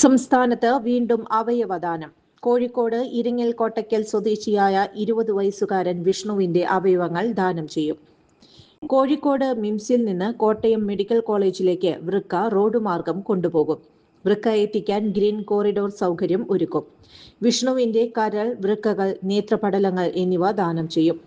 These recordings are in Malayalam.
സംസ്ഥാനത്ത് വീണ്ടും അവയവദാനം. കോഴിക്കോട് ഇരിങ്ങൽ കോട്ടയ്ക്കൽ സ്വദേശിയായ 20 വയസ്സുകാരൻ വിഷ്ണുവിന്റെ അവയവങ്ങൾ ദാനം ചെയ്യും. കോഴിക്കോട് മിംസിൽ നിന്ന് കോട്ടയം മെഡിക്കൽ കോളേജിലേക്ക് വൃക്ക റോഡ് മാർഗം കൊണ്ടുപോകും. വൃക്ക എത്തിക്കാൻ ഗ്രീൻ കോറിഡോർ സൗകര്യം ഒരുക്കും. വിഷ്ണുവിന്റെ കരൾ, വൃക്കകൾ, നേത്രപടലങ്ങൾ എന്നിവ ദാനം ചെയ്യും.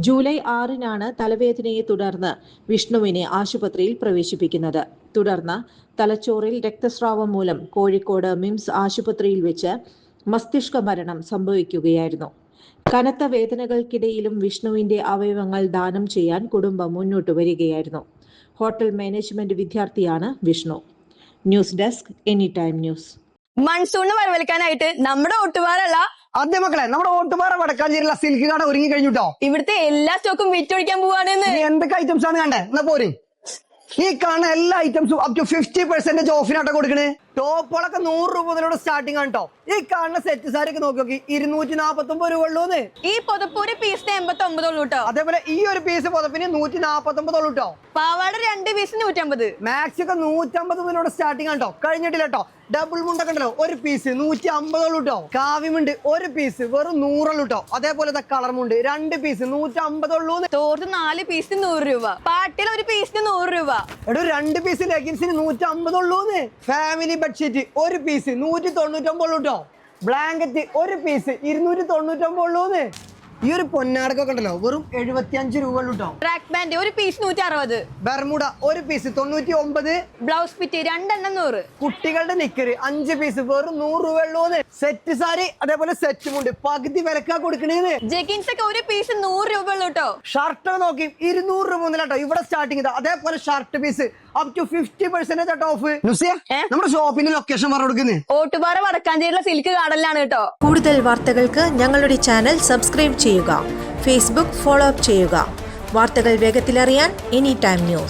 ജൂലൈ 6-നാണ് തലവേദനയെ തുടർന്ന് വിഷ്ണുവിനെ ആശുപത്രിയിൽ പ്രവേശിപ്പിക്കുന്നത്. തുടർന്ന് തലച്ചോറിൽ രക്തസ്രാവം മൂലം കോഴിക്കോട് മിംസ് ആശുപത്രിയിൽ വെച്ച് മസ്തിഷ്ക മരണം സംഭവിക്കുകയായിരുന്നു. കനത്ത വേദനകൾക്കിടയിലും വിഷ്ണുവിന്റെ അവയവങ്ങൾ ദാനം ചെയ്യാൻ കുടുംബം മുന്നോട്ട് വരികയായിരുന്നു. ഹോട്ടൽ മാനേജ്മെന്റ് വിദ്യാർത്ഥിയാണ് Vishnu. News desk any time news. മൺസൂണിന് വരവേൽക്കാനായിട്ട് നമ്മുടെ ഓട്ടുപാറല്ല ആദ്യ മക്കളെ നമ്മുടെ ഓട്ടുപാറ വടക്കാഞ്ചേരിയിലെ സിൽക്ക് കട ഒരുങ്ങി കഴിഞ്ഞിട്ടോ. ഇവിടുത്തെ എല്ലാ സ്റ്റോക്കും വിറ്റൊഴിക്കാൻ പോവാണെന്ന്. എന്തൊക്കെ ഐറ്റംസ് ആണ് കണ്ടേ? എന്നാ പോരെ, ഈ കാണുന്ന എല്ലാ ഐറ്റംസും അപ് ടു 50% ഓഫിനാട്ടോ കൊടുക്കണേ. ടോപ്പുകളൊക്കെ 100 രൂപ മുതലോട് സ്റ്റാർട്ടിംഗ് ആണ് കേട്ടോ. ഈ കാണുന്ന സെറ്റ് സാരിയൊക്കെ നോക്കി 249 രൂപ ഉള്ളൂന്ന്. ഈ പുതപ്പ് ഒരു പീസിന് 89 ഉള്ളൂ കേട്ടോ. അതേപോലെ ഈ ഒരു പീസ് പുതപ്പിന് 149 ഉള്ളൂ കേട്ടോ. പാവാട 2 പീസിന് 150. മാക്സി ഒക്കെ 150 മുതലോട് സ്റ്റാർട്ടിംഗ് ആണ് കേട്ടോ. കഴിഞ്ഞിട്ടില്ല കേട്ടോ. ഡബിൾ മുണ്ടൊക്കെ ഉണ്ടല്ലോ, ഒരു പീസ് 150 ഉള്ളൂ കേട്ടോ. കാവ്യമുണ്ട് ഒരു പീസ് വെറും 100 ഉള്ളൂ കേട്ടോ. അതേപോലെ കളർ മുണ്ട് 2 പീസ് 150 ഉള്ളൂ. തോർത്ത് 4 പീസിന് 100 രൂപ. പാട്ടിൽ ഒരു പീസിന് 100 രൂപ. എടോ 2 പീസ് ലെഗിൻസിന് 150 ഉള്ളൂന്ന്. ഫാമിലി ബെഡ്ഷീറ്റ് ഒരു പീസ് 199 ഉള്ളൂ കേട്ടോ. ബ്ലാങ്കറ്റ് ഒരു പീസ് 299 ഉള്ളൂന്ന്. ഈ ഒരു പൊന്നാടക്കൊക്കെ ഉണ്ടല്ലോ വെറും 75 രൂപ ഉള്ളൂ കേട്ടോ. ട്രാക്ക് പാന്റ് ഒരു പീസ് 160. ബർമുഡ ഒരു പീസ് 99. ബ്ലൗസ് പിറ്റ് 2 എണ്ണം 100. കുട്ടികളുടെ നിക്കറ് 5 പീസ് വെറും 100 രൂപ ഉള്ളൂന്ന്. സെറ്റ് സാരി അതേപോലെ സെറ്റ് മുണ്ട് പകുതി വിലക്കാ കൊടുക്കണേന്ന്. ജെഗിൻസ് ഒക്കെ ഒരു പീസ് 100 രൂപ ഉള്ളൂ കേട്ടോ. ഷർട്ട് നോക്കി 200 രൂപ മുതലാട്ടോ ഇവിടെ സ്റ്റാർട്ടിങ്. അതേപോലെ shirt piece up to 50% off. നമ്മുടെ ഷോപ്പിന്റെ ലൊക്കേഷൻ പറഞ്ഞു കൊടുക്കുന്നത് ഓട്ടുപാറ വടക്കാഞ്ചേരിയിലെ സിൽക്ക് ഗാർഡനിലാണ് കേട്ടോ. കൂടുതൽ വാർത്തകൾക്ക് ഞങ്ങളുടെ ചാനൽ സബ്സ്ക്രൈബ് ചെയ്യുക. ഫേസ്ബുക്ക് ഫോളോ അപ്പ് ചെയ്യുക. വാർത്തകൾ വേഗത്തിലറിയാൻ എനി ടൈം ന്യൂസ്.